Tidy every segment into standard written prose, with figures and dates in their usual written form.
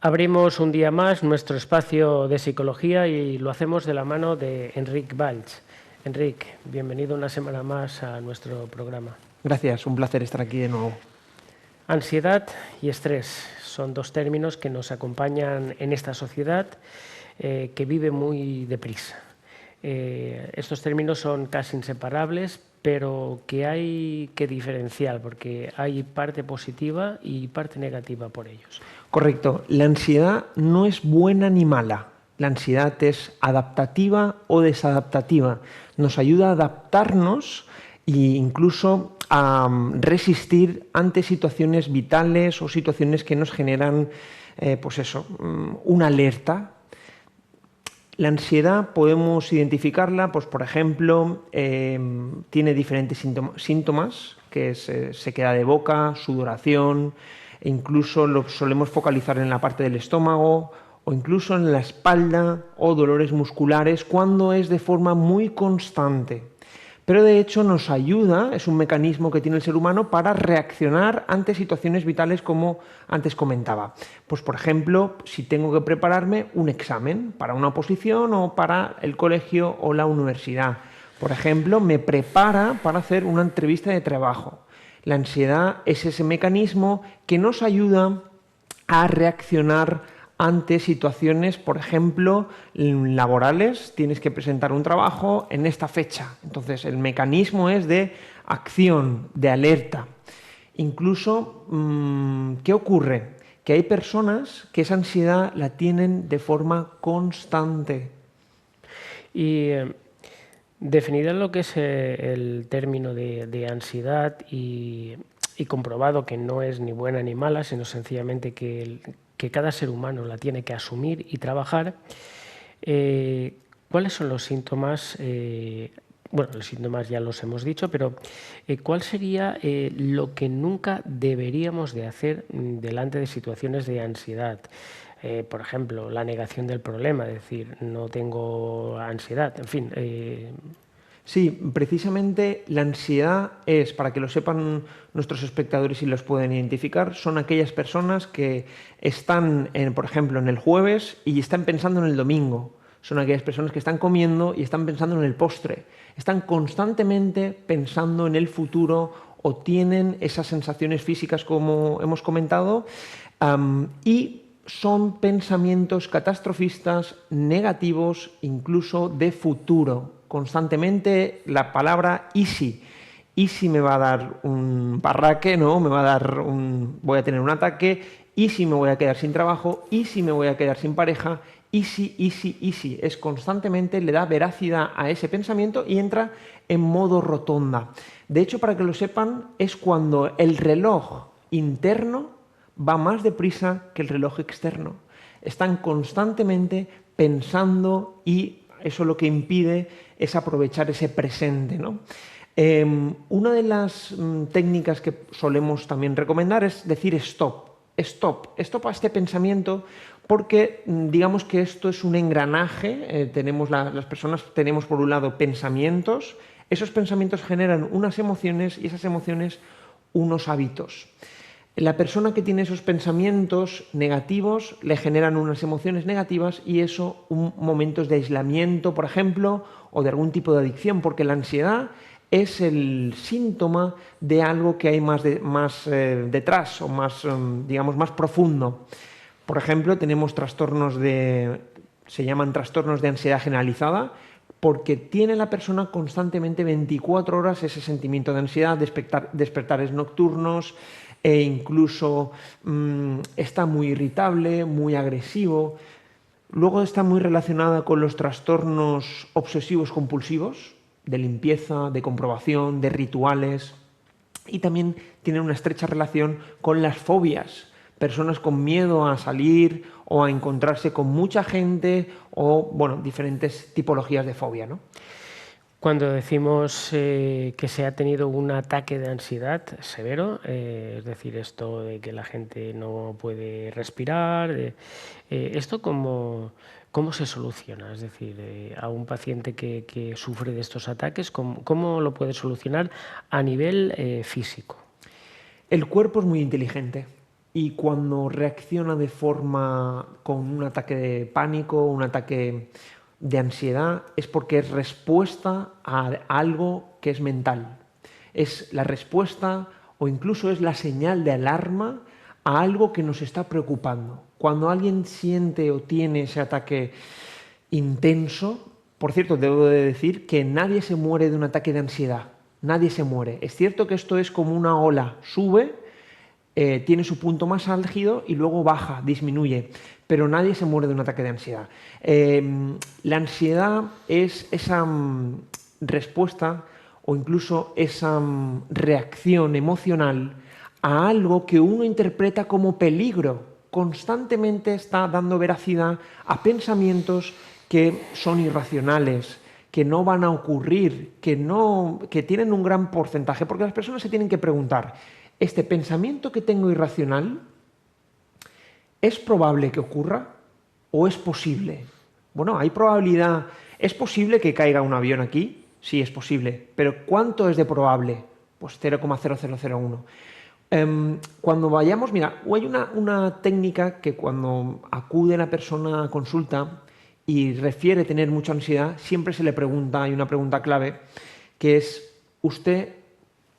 Abrimos un día más nuestro espacio de psicología y lo hacemos de la mano de Enric Valls. Enric, bienvenido una semana más a nuestro programa. Gracias, un placer estar aquí de nuevo. Ansiedad y estrés son dos términos que nos acompañan en esta sociedad que vive muy deprisa. Estos términos son casi inseparables, pero que hay que diferenciar porque hay parte positiva y parte negativa por ellos. Correcto, la ansiedad no es buena ni mala. La ansiedad es adaptativa o desadaptativa. Nos ayuda a adaptarnos e incluso a resistir ante situaciones vitales o situaciones que nos generan, una alerta. La ansiedad podemos identificarla, pues por ejemplo, tiene diferentes síntomas, que es sequedad de boca, sudoración, e incluso lo solemos focalizar en la parte del estómago o incluso en la espalda o dolores musculares cuando es de forma muy constante. Pero de hecho nos ayuda, es un mecanismo que tiene el ser humano para reaccionar ante situaciones vitales como antes comentaba. Pues por ejemplo, si tengo que prepararme un examen para una oposición o para el colegio o la universidad. Por ejemplo, me prepara para hacer una entrevista de trabajo. La ansiedad es ese mecanismo que nos ayuda a reaccionar ante situaciones, por ejemplo, laborales. Tienes que presentar un trabajo en esta fecha. Entonces, el mecanismo es de acción, de alerta. Incluso, ¿qué ocurre? Que hay personas que esa ansiedad la tienen de forma constante. Y definida lo que es el término de ansiedad y comprobado que no es ni buena ni mala, sino sencillamente que cada ser humano la tiene que asumir y trabajar, ¿cuáles son los síntomas? Bueno, los síntomas ya los hemos dicho, pero ¿cuál sería lo que nunca deberíamos de hacer delante de situaciones de ansiedad? Por ejemplo, la negación del problema, es decir, no tengo ansiedad, en fin. Sí, precisamente la ansiedad es, para que lo sepan nuestros espectadores y los pueden identificar, son aquellas personas que están, por ejemplo, en el jueves y están pensando en el domingo. Son aquellas personas que están comiendo y están pensando en el postre. Están constantemente pensando en el futuro o tienen esas sensaciones físicas como hemos comentado y son pensamientos catastrofistas, negativos, incluso de futuro. Constantemente la palabra ¿y si? ¿Y si me va a dar un parraque? ¿No? Voy a tener un ataque. ¿Y si me voy a quedar sin trabajo? ¿Y si me voy a quedar sin pareja? ¿Y si? ¿Y si? ¿Y si? Es constantemente, le da veracidad a ese pensamiento y entra en modo rotonda. De hecho, para que lo sepan, es cuando el reloj interno va más deprisa que el reloj externo. Están constantemente pensando y eso lo que impide es aprovechar ese presente, ¿no? Una de las técnicas que solemos también recomendar es decir stop a este pensamiento porque digamos que esto es un engranaje, las personas tenemos por un lado pensamientos, esos pensamientos generan unas emociones y esas emociones unos hábitos. La persona que tiene esos pensamientos negativos le generan unas emociones negativas y eso momentos de aislamiento, por ejemplo, o de algún tipo de adicción, porque la ansiedad es el síntoma de algo que hay más detrás o más, digamos, más profundo. Por ejemplo, tenemos se llaman trastornos de ansiedad generalizada, porque tiene la persona constantemente 24 horas ese sentimiento de ansiedad, despertares nocturnos, e incluso está muy irritable, muy agresivo. Luego está muy relacionada con los trastornos obsesivos compulsivos, de limpieza, de comprobación, de rituales, y también tiene una estrecha relación con las fobias. Personas con miedo a salir o a encontrarse con mucha gente o, bueno, diferentes tipologías de fobia, ¿no? Cuando decimos que se ha tenido un ataque de ansiedad severo, es decir, esto de que la gente no puede respirar, ¿esto cómo se soluciona? Es decir, a un paciente que sufre de estos ataques, ¿cómo lo puede solucionar a nivel físico? El cuerpo es muy inteligente y cuando reacciona de forma con un ataque de pánico, un ataque de ansiedad, es porque es respuesta a algo que es mental. Es la respuesta o incluso es la señal de alarma a algo que nos está preocupando. Cuando alguien siente o tiene ese ataque intenso, por cierto, debo de decir que nadie se muere de un ataque de ansiedad. Nadie se muere. Es cierto que esto es como una ola, sube, tiene su punto más álgido y luego baja, disminuye, pero nadie se muere de un ataque de ansiedad. La ansiedad es esa respuesta o incluso esa reacción emocional a algo que uno interpreta como peligro. Constantemente está dando veracidad a pensamientos que son irracionales, que no van a ocurrir, que tienen un gran porcentaje, porque las personas se tienen que preguntar, ¿este pensamiento que tengo irracional es probable que ocurra o es posible? Bueno, hay probabilidad. ¿Es posible que caiga un avión aquí? Sí, es posible. ¿Pero cuánto es de probable? Pues 0,0001. Cuando vayamos, mira, hay una técnica que cuando acude la persona a consulta y refiere tener mucha ansiedad, siempre se le pregunta, hay una pregunta clave, que es, ¿usted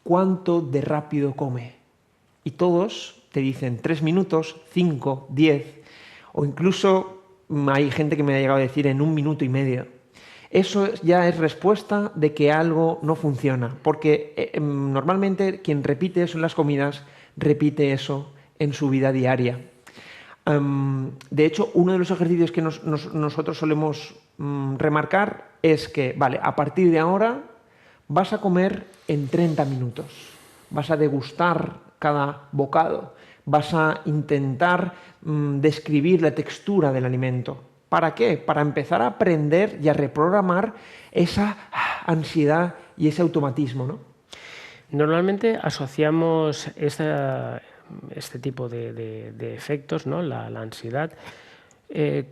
cuánto de rápido come? Y todos te dicen 3 minutos, 5, 10, o incluso hay gente que me ha llegado a decir en 1 minuto y medio. Eso ya es respuesta de que algo no funciona, porque normalmente quien repite eso en las comidas, repite eso en su vida diaria. De hecho, uno de los ejercicios que nosotros solemos remarcar es que, vale, a partir de ahora vas a comer en 30 minutos, vas a degustar cada bocado, vas a intentar describir la textura del alimento. ¿Para qué? Para empezar a aprender y a reprogramar esa ansiedad y ese automatismo, ¿no? Normalmente asociamos este tipo de efectos, ¿no? La ansiedad,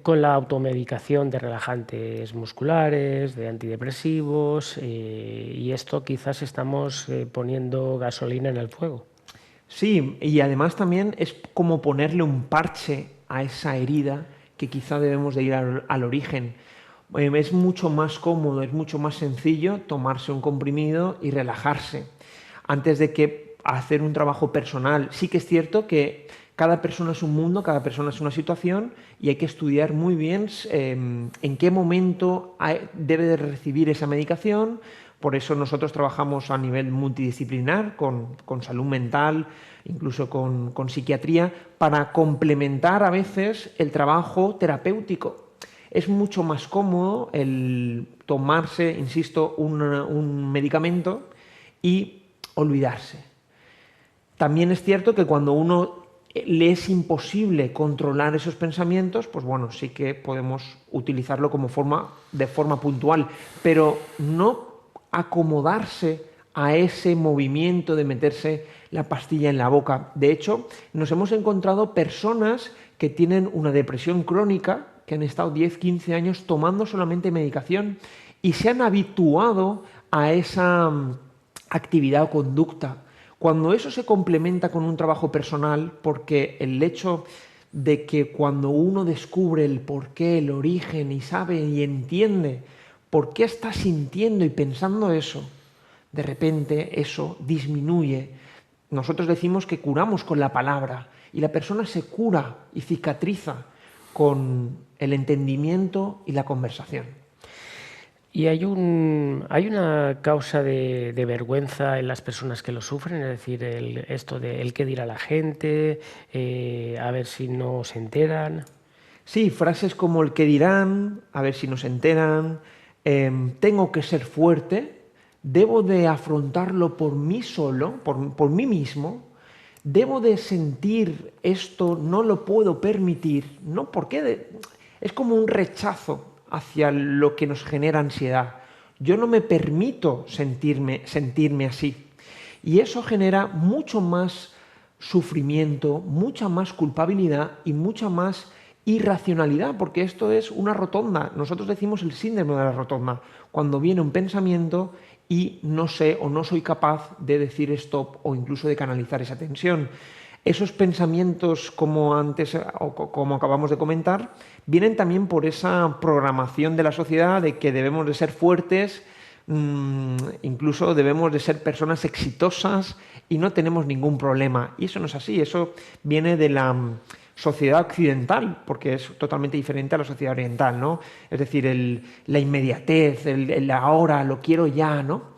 con la automedicación de relajantes musculares, de antidepresivos, y esto quizás estamos poniendo gasolina en el fuego. Sí, y además también es como ponerle un parche a esa herida que quizá debemos de ir al origen. Es mucho más cómodo, es mucho más sencillo tomarse un comprimido y relajarse antes de que hacer un trabajo personal. Sí que es cierto que cada persona es un mundo, cada persona es una situación y hay que estudiar muy bien en qué momento debe de recibir esa medicación. Por eso nosotros trabajamos a nivel multidisciplinar, con salud mental, incluso con psiquiatría, para complementar a veces el trabajo terapéutico. Es mucho más cómodo el tomarse, insisto, un medicamento y olvidarse. También es cierto que cuando uno le es imposible controlar esos pensamientos, pues bueno, sí que podemos utilizarlo de forma puntual, pero no acomodarse a ese movimiento de meterse la pastilla en la boca. De hecho, nos hemos encontrado personas que tienen una depresión crónica, que han estado 10, 15 años tomando solamente medicación y se han habituado a esa actividad o conducta. Cuando eso se complementa con un trabajo personal, porque el hecho de que cuando uno descubre el porqué, el origen y sabe y entiende por qué está sintiendo y pensando eso, de repente eso disminuye. Nosotros decimos que curamos con la palabra y la persona se cura y cicatriza con el entendimiento y la conversación. Y hay una causa de vergüenza en las personas que lo sufren, es decir, esto de el qué dirá la gente, a ver si no se enteran. Sí, frases como el que dirán, a ver si nos enteran, tengo que ser fuerte, debo de afrontarlo por mí solo, por mí mismo, debo de sentir esto, no lo puedo permitir, ¿no? Porque es como un rechazo hacia lo que nos genera ansiedad. Yo no me permito sentirme así. Y eso genera mucho más sufrimiento, mucha más culpabilidad y mucha más irracionalidad, porque esto es una rotonda. Nosotros decimos el síndrome de la rotonda, cuando viene un pensamiento y no sé o no soy capaz de decir stop o incluso de canalizar esa tensión. Esos pensamientos, como antes o como acabamos de comentar, vienen también por esa programación de la sociedad de que debemos de ser fuertes, incluso debemos de ser personas exitosas y no tenemos ningún problema. Y eso no es así, eso viene de la sociedad occidental, porque es totalmente diferente a la sociedad oriental, ¿no? Es decir, la inmediatez, el ahora, lo quiero ya, ¿no?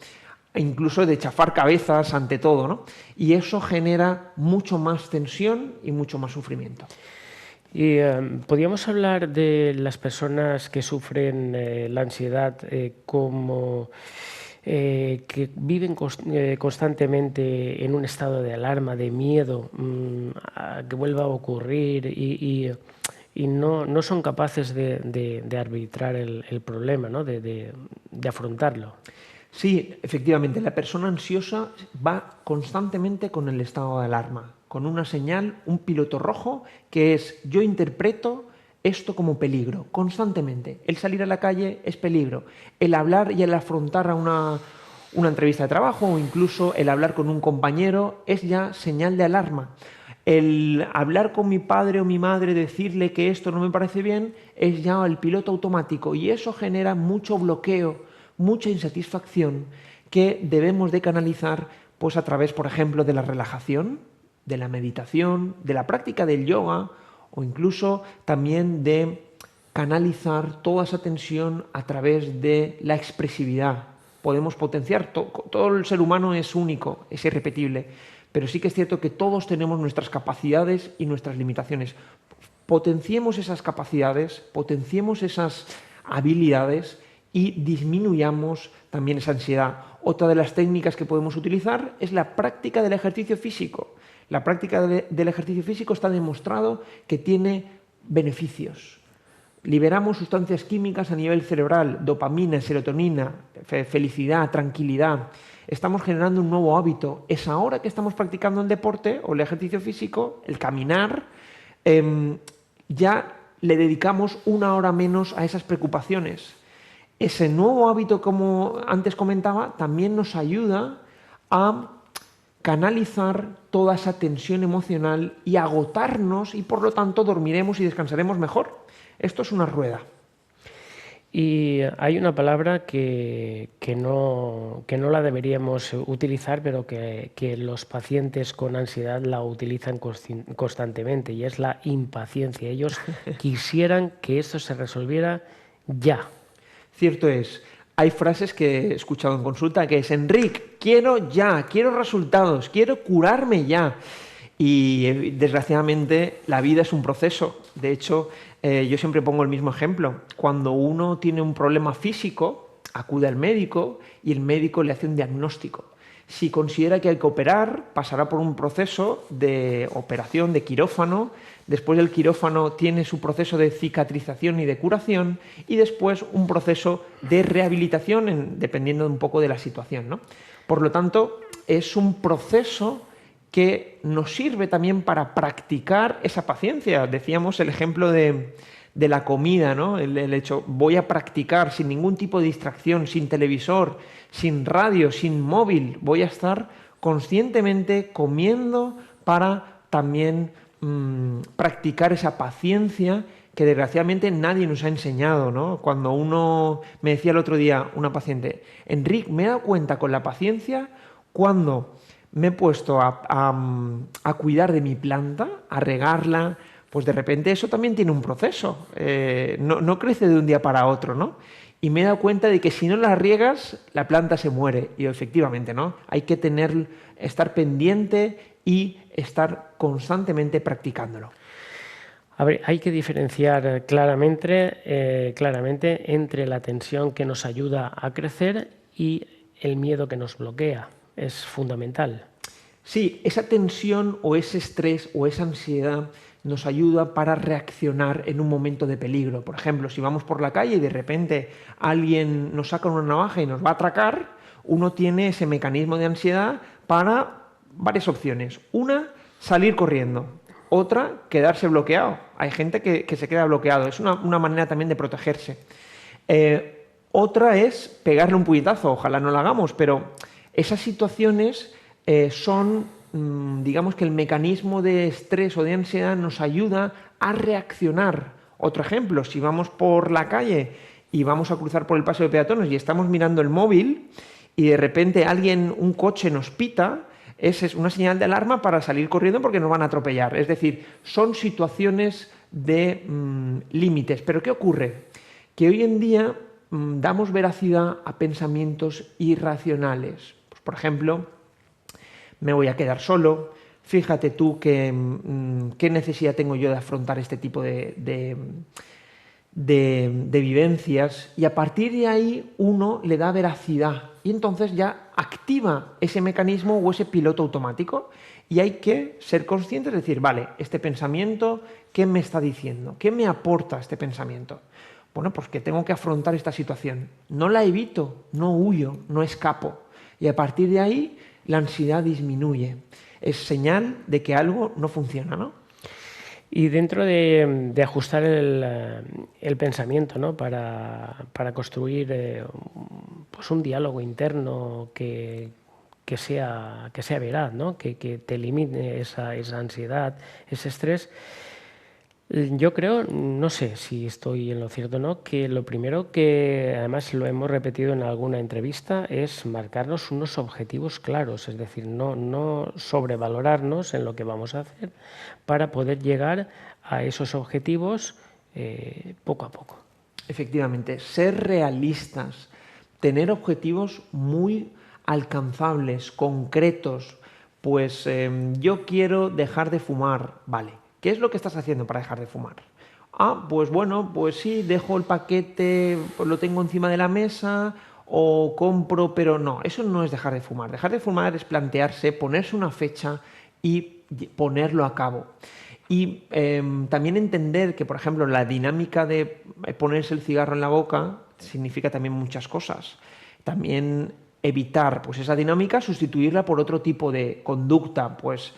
E incluso de chafar cabezas ante todo, ¿no? Y eso genera mucho más tensión y mucho más sufrimiento. Y podríamos hablar de las personas que sufren la ansiedad como que viven constantemente en un estado de alarma, de miedo a que vuelva a ocurrir y no son capaces de arbitrar el problema, ¿no? de afrontarlo. Sí, efectivamente, la persona ansiosa va constantemente con el estado de alarma, con una señal, un piloto rojo, que es yo interpreto esto como peligro, constantemente. El salir a la calle es peligro. El hablar y el afrontar a una entrevista de trabajo o incluso el hablar con un compañero es ya señal de alarma. El hablar con mi padre o mi madre, decirle que esto no me parece bien, es ya el piloto automático y eso genera mucho bloqueo, mucha insatisfacción que debemos de canalizar pues a través, por ejemplo, de la relajación, de la meditación, de la práctica del yoga o incluso también de canalizar toda esa tensión a través de la expresividad. Podemos potenciar, todo el ser humano es único, es irrepetible, pero sí que es cierto que todos tenemos nuestras capacidades y nuestras limitaciones. Potenciemos esas capacidades, potenciemos esas habilidades y disminuyamos también esa ansiedad. Otra de las técnicas que podemos utilizar es la práctica del ejercicio físico. La práctica del ejercicio físico está demostrado que tiene beneficios. Liberamos sustancias químicas a nivel cerebral, dopamina, serotonina, felicidad, tranquilidad. Estamos generando un nuevo hábito. Es ahora que estamos practicando el deporte o el ejercicio físico, el caminar, ya le dedicamos una hora menos a esas preocupaciones. Ese nuevo hábito, como antes comentaba, también nos ayuda a canalizar toda esa tensión emocional y agotarnos y por lo tanto dormiremos y descansaremos mejor. Esto es una rueda. Y hay una palabra que no la deberíamos utilizar, pero que los pacientes con ansiedad la utilizan constantemente, y es la impaciencia. Ellos quisieran que esto se resolviera ya. Cierto es, hay frases que he escuchado en consulta que es: Enric, quiero ya, quiero resultados, quiero curarme ya. Y desgraciadamente la vida es un proceso. De hecho, yo siempre pongo el mismo ejemplo. Cuando uno tiene un problema físico, acude al médico y el médico le hace un diagnóstico. Si considera que hay que operar, pasará por un proceso de operación, de quirófano. Después del quirófano tiene su proceso de cicatrización y de curación y después un proceso de rehabilitación dependiendo un poco de la situación, ¿no? Por lo tanto, es un proceso que nos sirve también para practicar esa paciencia. Decíamos el ejemplo de la comida, ¿no? El hecho, voy a practicar sin ningún tipo de distracción, sin televisor, sin radio, sin móvil. Voy a estar conscientemente comiendo para también practicar esa paciencia que desgraciadamente nadie nos ha enseñado, ¿no? Cuando uno me decía el otro día, una paciente, Enric, me he dado cuenta con la paciencia cuando me he puesto a cuidar de mi planta, a regarla, pues de repente eso también tiene un proceso, no crece de un día para otro, ¿no? Y me he dado cuenta de que si no la riegas, la planta se muere. Y efectivamente, ¿no? Hay que estar pendiente y estar constantemente practicándolo. A ver, hay que diferenciar claramente entre la tensión que nos ayuda a crecer y el miedo que nos bloquea. Es fundamental. Sí, esa tensión o ese estrés o esa ansiedad nos ayuda para reaccionar en un momento de peligro. Por ejemplo, si vamos por la calle y de repente alguien nos saca una navaja y nos va a atracar, uno tiene ese mecanismo de ansiedad para varias opciones. Una, salir corriendo. Otra, quedarse bloqueado. Hay gente que se queda bloqueado. Es una manera también de protegerse. Otra es pegarle un puñetazo. Ojalá no lo hagamos, pero esas situaciones son digamos que el mecanismo de estrés o de ansiedad nos ayuda a reaccionar. Otro ejemplo, si vamos por la calle y vamos a cruzar por el paso de peatones y estamos mirando el móvil y de repente un coche nos pita, esa es una señal de alarma para salir corriendo porque nos van a atropellar. Es decir, son situaciones de límites. Pero ¿qué ocurre? Que hoy en día damos veracidad a pensamientos irracionales. Pues, por ejemplo, me voy a quedar solo, fíjate tú qué necesidad tengo yo de afrontar este tipo de vivencias, y a partir de ahí uno le da veracidad y entonces ya activa ese mecanismo o ese piloto automático, y hay que ser conscientes de decir, vale, este pensamiento, ¿qué me está diciendo? ¿Qué me aporta este pensamiento? Bueno, pues que tengo que afrontar esta situación. No la evito, no huyo, no escapo, y a partir de ahí la ansiedad disminuye. Es señal de que algo no funciona, ¿no? Y dentro de ajustar el pensamiento, ¿no? para construir pues un diálogo interno que sea veraz, ¿no? que te elimine esa ansiedad, ese estrés. Yo creo, no sé si estoy en lo cierto o no, que lo primero que además lo hemos repetido en alguna entrevista es marcarnos unos objetivos claros, es decir, no sobrevalorarnos en lo que vamos a hacer para poder llegar a esos objetivos poco a poco. Efectivamente, ser realistas, tener objetivos muy alcanzables, concretos. Pues yo quiero dejar de fumar, vale. ¿Qué es lo que estás haciendo para dejar de fumar? Ah, pues bueno, pues sí, dejo el paquete, pues lo tengo encima de la mesa o compro, pero no, eso no es dejar de fumar. Dejar de fumar es plantearse, ponerse una fecha y ponerlo a cabo. Y también entender que, por ejemplo, la dinámica de ponerse el cigarro en la boca significa también muchas cosas. También evitar pues, esa dinámica, sustituirla por otro tipo de conducta, pues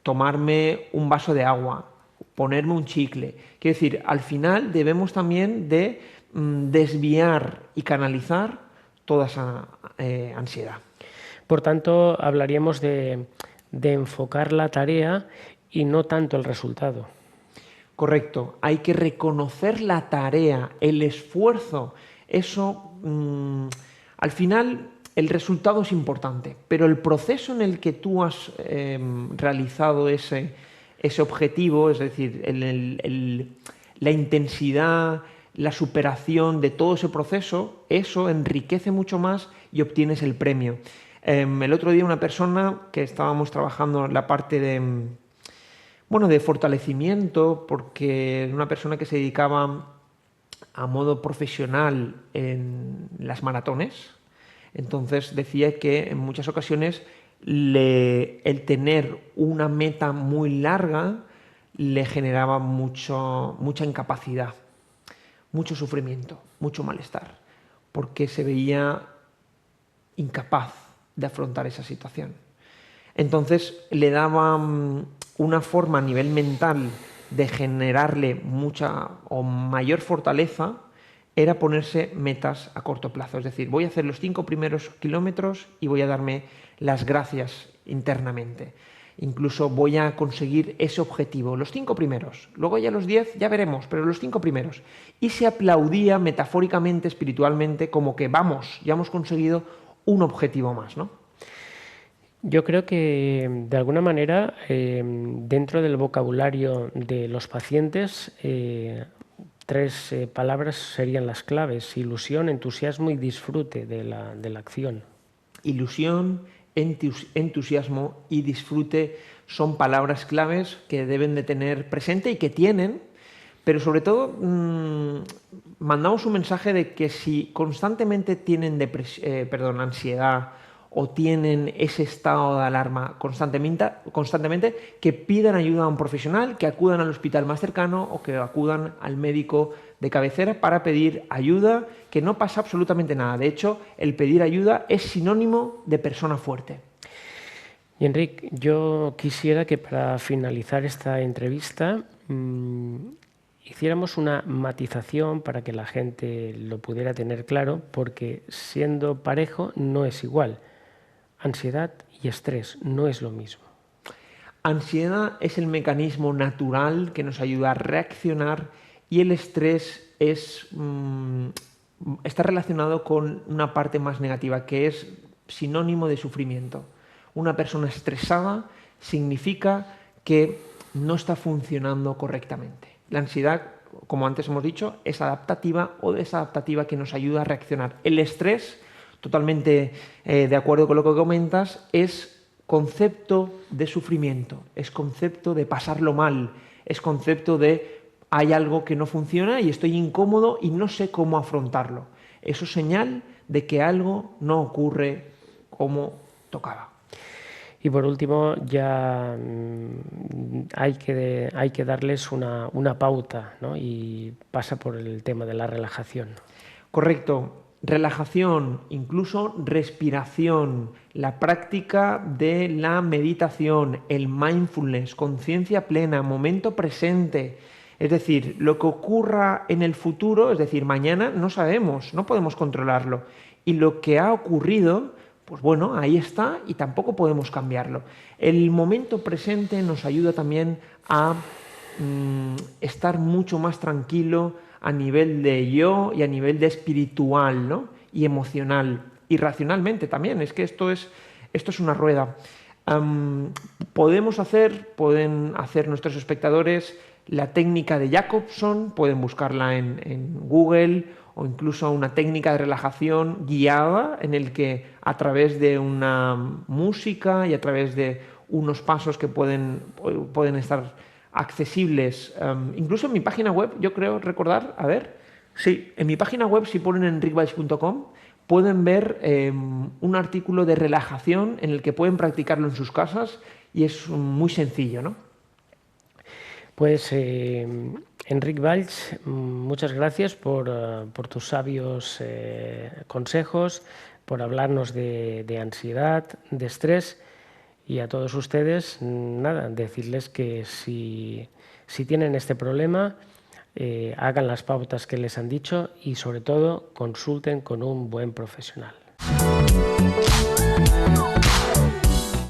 tomarme un vaso de agua, ponerme un chicle. Quiero decir, al final debemos también de desviar y canalizar toda esa ansiedad. Por tanto, hablaríamos de enfocar la tarea y no tanto el resultado. Correcto, hay que reconocer la tarea, el esfuerzo. Eso, al final, el resultado es importante, pero el proceso en el que tú has realizado ese objetivo, es decir, la intensidad, la superación de todo ese proceso, eso enriquece mucho más y obtienes el premio. El otro día una persona que estábamos trabajando en la parte de fortalecimiento, porque era una persona que se dedicaba a modo profesional en las maratones. Entonces decía que en muchas ocasiones el tener una meta muy larga le generaba mucha incapacidad, mucho sufrimiento, mucho malestar, porque se veía incapaz de afrontar esa situación. Entonces le daba una forma a nivel mental de generarle mucha o mayor fortaleza, era ponerse metas a corto plazo. Es decir, voy a hacer los 5 primeros kilómetros y voy a darme las gracias internamente. Incluso voy a conseguir ese objetivo, los 5 primeros. Luego ya los 10 ya veremos, pero los 5 primeros. Y se aplaudía metafóricamente, espiritualmente, como que vamos, ya hemos conseguido un objetivo más, ¿no? Yo creo que de alguna manera dentro del vocabulario de los pacientes 3 palabras serían las claves: ilusión, entusiasmo y disfrute de la acción. Ilusión, entusiasmo y disfrute son palabras claves que deben de tener presente y que tienen, pero sobre todo mandamos un mensaje de que si constantemente tienen ansiedad o tienen ese estado de alarma constantemente, que pidan ayuda a un profesional, que acudan al hospital más cercano o que acudan al médico de cabecera para pedir ayuda, que no pasa absolutamente nada. De hecho, el pedir ayuda es sinónimo de persona fuerte. Y Enric, yo quisiera que para finalizar esta entrevista hiciéramos una matización para que la gente lo pudiera tener claro, porque siendo parejo no es igual ansiedad y estrés no es lo mismo. Ansiedad es el mecanismo natural que nos ayuda a reaccionar y el estrés está relacionado con una parte más negativa, que es sinónimo de sufrimiento. Una persona estresada significa que no está funcionando correctamente. La ansiedad, como antes hemos dicho, es adaptativa o desadaptativa, que nos ayuda a reaccionar. El estrés, totalmente de acuerdo con lo que comentas, es concepto de sufrimiento, es concepto de pasarlo mal, es concepto de hay algo que no funciona y estoy incómodo y no sé cómo afrontarlo. Eso es señal de que algo no ocurre como tocaba. Y por último, ya hay que darles una pauta, ¿no? Y pasa por el tema de la relajación. Correcto. Relajación, incluso respiración, la práctica de la meditación, el mindfulness, conciencia plena, momento presente. Es decir, lo que ocurra en el futuro, es decir, mañana, no sabemos, no podemos controlarlo. Y lo que ha ocurrido, pues bueno, ahí está y tampoco podemos cambiarlo. El momento presente nos ayuda también a estar mucho más tranquilo a nivel de yo y a nivel de espiritual, ¿no? Y emocional y racionalmente también. Es que esto es una rueda. Pueden hacer nuestros espectadores la técnica de Jacobson, pueden buscarla en Google, o incluso una técnica de relajación guiada en el que a través de una música y a través de unos pasos que pueden estar accesibles, incluso en mi página web, yo creo recordar, a ver, sí, en mi página web, si ponen en rickvalls.com, pueden ver un artículo de relajación en el que pueden practicarlo en sus casas y es muy sencillo, ¿no? Pues Enric Valls, muchas gracias por tus sabios consejos, por hablarnos de ansiedad, de estrés, y a todos ustedes, nada, decirles que si tienen este problema, hagan las pautas que les han dicho y sobre todo consulten con un buen profesional.